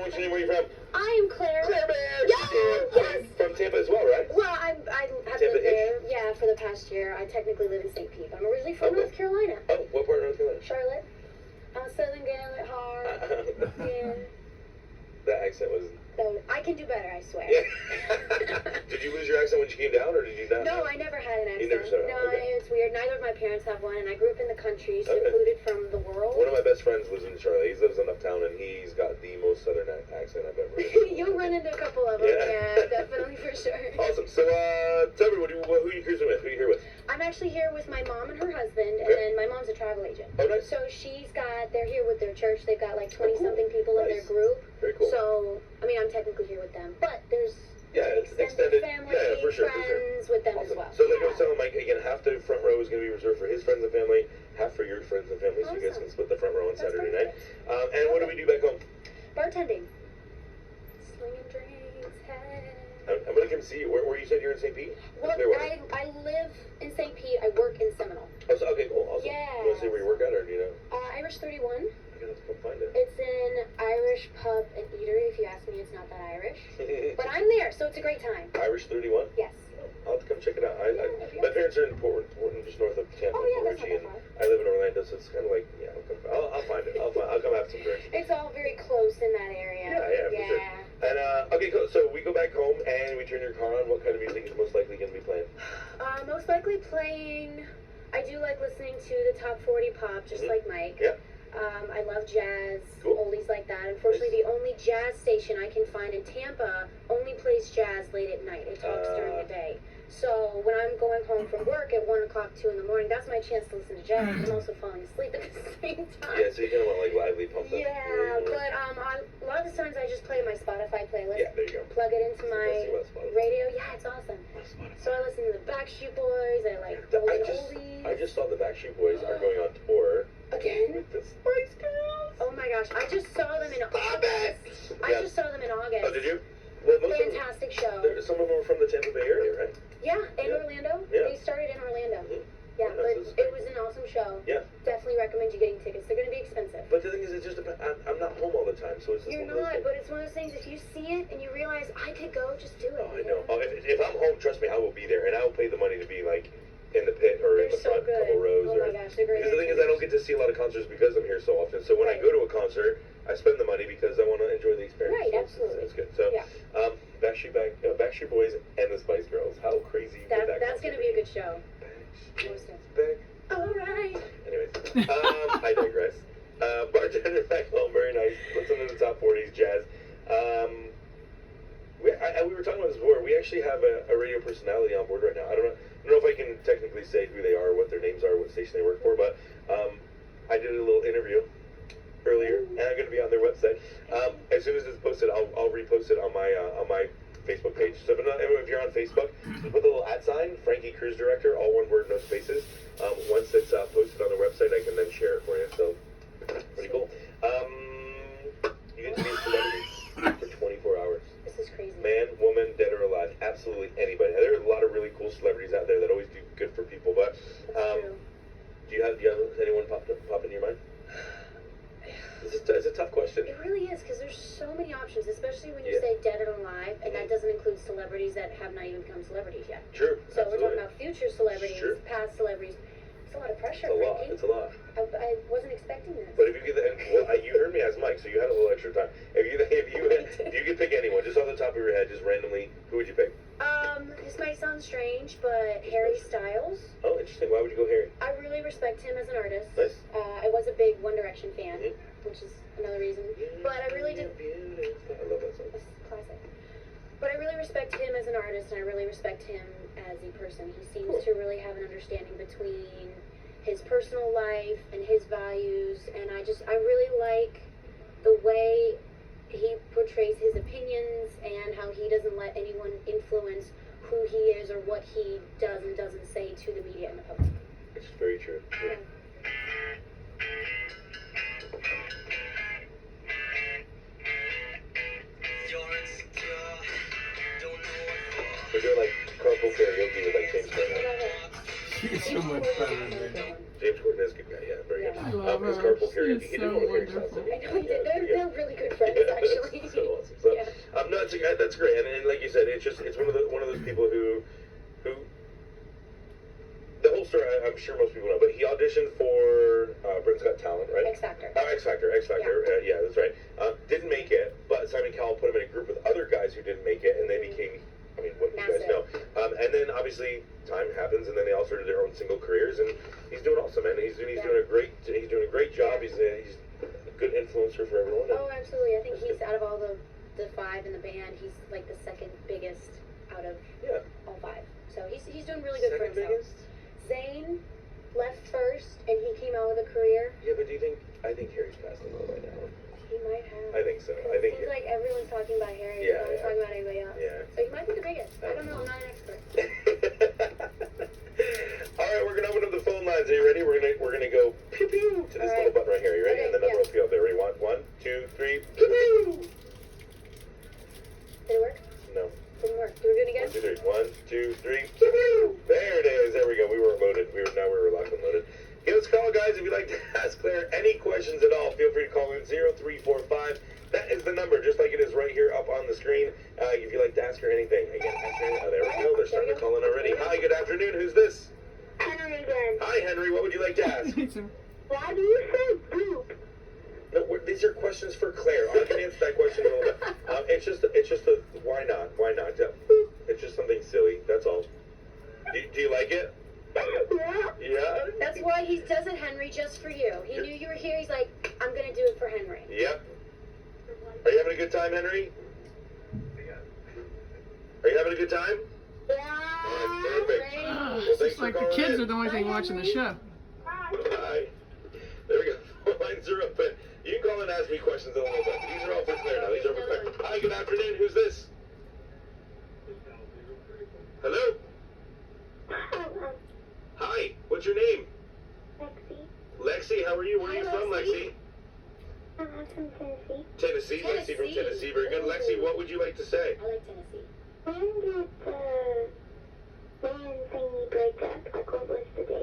what's your name? Where are you from? I am Clare. Clare, man. Yes. From Tampa as well, right? Well, I have lived there, yeah, for the past year. I technically live in St. Pete. I'm originally from North Carolina. Oh, what part of North Carolina? Charlotte. Southern Gal at heart. Yeah. That accent was... So, I can do better, I swear. Yeah. Did you lose your accent when you came down, or did you not? No, I never had an accent. You never started? No, Okay. it's weird. Neither of my parents have one, and I grew up in the country, Okay. secluded from the world. One of my best friends lives in Charlotte. He lives in uptown, and he's got the most southern accent I've ever heard. You'll run into a couple of them, yeah, definitely, for sure. Awesome. So, tell me, who are you cruising with? Who are you here with? I'm actually here with my mom and her husband, and then my mom's a travel agent. Oh, nice. So they're here with their church. They've got like 20-something people in their group. Very cool. So, I mean, I'm technically here with them, but there's extended family, for sure, friends with them as well. So, like I was telling Mike, again, half the front row is going to be reserved for his friends and family, half for your friends and family, so you guys can split the front row on Saturday night. And what do we do back home? Bartending. Slinging drinks, hey. I'm going to come see you. Where you said you're in St. Pete? Well, I live in St. Pete. I work in Seminole. Oh, so, okay, cool. Awesome. Yeah. You want to see where you work at, or do you know? Irish 31. I gotta come find it. It's an Irish pub and eatery. If you ask me, it's not that Irish. But I'm there, so it's a great time. Irish 31? Yes. I'll have to come check it out. My parents are in Portland, just north of Tampa, that's not and far. I live in Orlando, so it's kind of like, yeah, I'll find it. I'll come have some drinks. It's all very close in that area. Yeah, for sure. And, okay, cool. So we go back home and we turn your car on. What kind of music is most likely going to be playing? Most likely playing, I do like listening to the top 40 pop, just like Mike. Yeah. I love jazz, Cool. oldies like that. Unfortunately, the only jazz station I can find in Tampa only plays jazz late at night. It talks during the day. So when I'm going home from work at 1 o'clock, 2 in the morning, that's my chance to listen to jazz. I'm also falling asleep at the same time. Yeah, so you kind of want like lively pumped up. Yeah, but a lot of the times I just play my Spotify playlist. Yeah, there you go. Plug it into my radio. Yeah, it's awesome. So I listen to the Backstreet Boys. I like oldies. I just saw the Backstreet Boys are going on tour. Again? With the Spice Girls. Oh my gosh, I just saw them in August. I just saw them in August. Oh, did you? Well, fantastic show. Some of them were from the Tampa Bay area, right? Yeah, in Orlando. Yeah. They started in Orlando. Yeah, Well, but it was an awesome show. Yeah. Definitely recommend you getting tickets. They're going to be expensive. But the thing is, it's just I'm not home all the time, so it's just You're not, but it's one of those things. If you see it and you realize I could go, just do it. Oh, I know. Oh, if I'm home, trust me, I will be there, and I will pay the money to be like in the pit or in the front couple rows. Oh my gosh, they're great. Because the thing is, I don't get to see a lot of concerts because I'm here so often. So when I go to a concert, I spend the money because I want to enjoy the experience. Right, so absolutely. It's good. So, Backstreet Boys and the Spice Girls. How crazy would that That's going to be a good show. All right. Anyways, I digress. Bartender back home, very nice. Listen to the top 40s jazz. We were talking about this before. We actually have a radio personality on board right now. I don't know if I can technically say who they are, what their names are, what station they work for, but I did a little interview earlier, and I'm going to be on their website. As soon as it's posted, I'll repost it on my Facebook page. So if you're on Facebook, just put the little @ Frankie Cruise Director, all one word, no spaces. Once it's posted on the website, I can then share it for you. So pretty cool. You get to meet celebrities for 24 hours. This is crazy. Man, woman, dead or alive, absolutely anybody. There are a lot of really cool celebrities out there that always do good for people. But do you have anyone pop in your mind? It's a tough question. It really is, because there's so many options, especially when you say dead and alive, and that doesn't include celebrities that have not even become celebrities yet. True. So we're talking about future celebrities, past celebrities. It's a lot of pressure, Frankie. It's a lot. I wasn't expecting this. But if you get you heard me as Mike, so you had a little extra time. If you could pick anyone, just off the top of your head, just randomly, who would you pick? This might sound strange, but Harry Styles. Oh, interesting. Why would you go Harry? I really respect him as an artist. Nice. I was a big One Direction fan, which is another reason. But I really did. I love that song. It's classic. But I really respect him as an artist, and I really respect him as a person. He seems to really have an understanding between his personal life and his values, and I really like the way he portrays his opinions and how he doesn't let anyone influence who he is or what he does and doesn't say to the media and the public. It's very true. Yeah. We're doing like carpool karaoke with like James Corden. She's so much better than me. James Corden is a good guy, yeah, very good. I love his her. carpool karaoke. She's He so did one of Harry's wonderful. songs. I know, they're really good friends, actually. So that's great. And like you said, it's one of those people who the whole story. I'm sure most people know, but he auditioned for Britain's Got Talent, right? X Factor. X Factor. Yeah. Yeah, that's right. Didn't make it, but Simon Cowell put him in a group with other guys who didn't make it, and they became, I mean, what do you guys know? And then obviously time happens, and then they all started their own single careers, and he's doing awesome, man. He's doing a great job. He's a good influencer for everyone. Oh, absolutely. I think he's out of all the five in the band, he's like the second biggest out of all five. So he's doing really good for himself. Biggest? Zayn left first, and he came out with a career. Yeah, but I think Harry's passed the ball right now. He might have. I think so. It seems like everyone's talking about Harry. Yeah, No one's talking about anybody else. Yeah. So he might be the biggest. I don't know. I'm not an expert. All right, we're gonna open up the phone lines. Are you ready? We're gonna go pew pew to this little button right here. You ready? Okay, And the number will be up there. Ready? 1, 2, 3. Pew pew. Did it work? No. Didn't work. Do we do it again? 1, 2, 3. Pew pew. There it is. There we go. We were loaded. Now we're locked and loaded. Give us a call, guys, if you'd like to ask Claire any questions at all. Feel free to call in 0345. That is the number, just like it is right here up on the screen. If you'd like to ask her anything. Again, there we go. They're starting to call in already. Hi, good afternoon. Who's this? Henry again. Hi, Henry. What would you like to ask? Why do you say poop? No, these are questions for Claire. I can answer that question in a little bit. It's just a why not? Why not? It's just something silly. That's all. Do you like it? Yeah. That's why he does it, Henry, just for you. He knew you were here. He's like, I'm going to do it for Henry. Yep. Are you having a good time, Henry? Are you having a good time? Yeah. Perfect. Great. It's just like the kids are the only thing watching the show. Hi. There we go. Lines are open. You can call and ask me questions in a little bit. These are all for Claire now. These are for Claire. Hi, good afternoon. Who's this? Hello? Hi. What's your name? Lexi, how are you? Where are you from, Lexi? I'm from Tennessee. Tennessee. Lexi from Tennessee. Very good. Lexi, what would you like to say? I like Tennessee. When did the band thingy break up? Like, what was the date?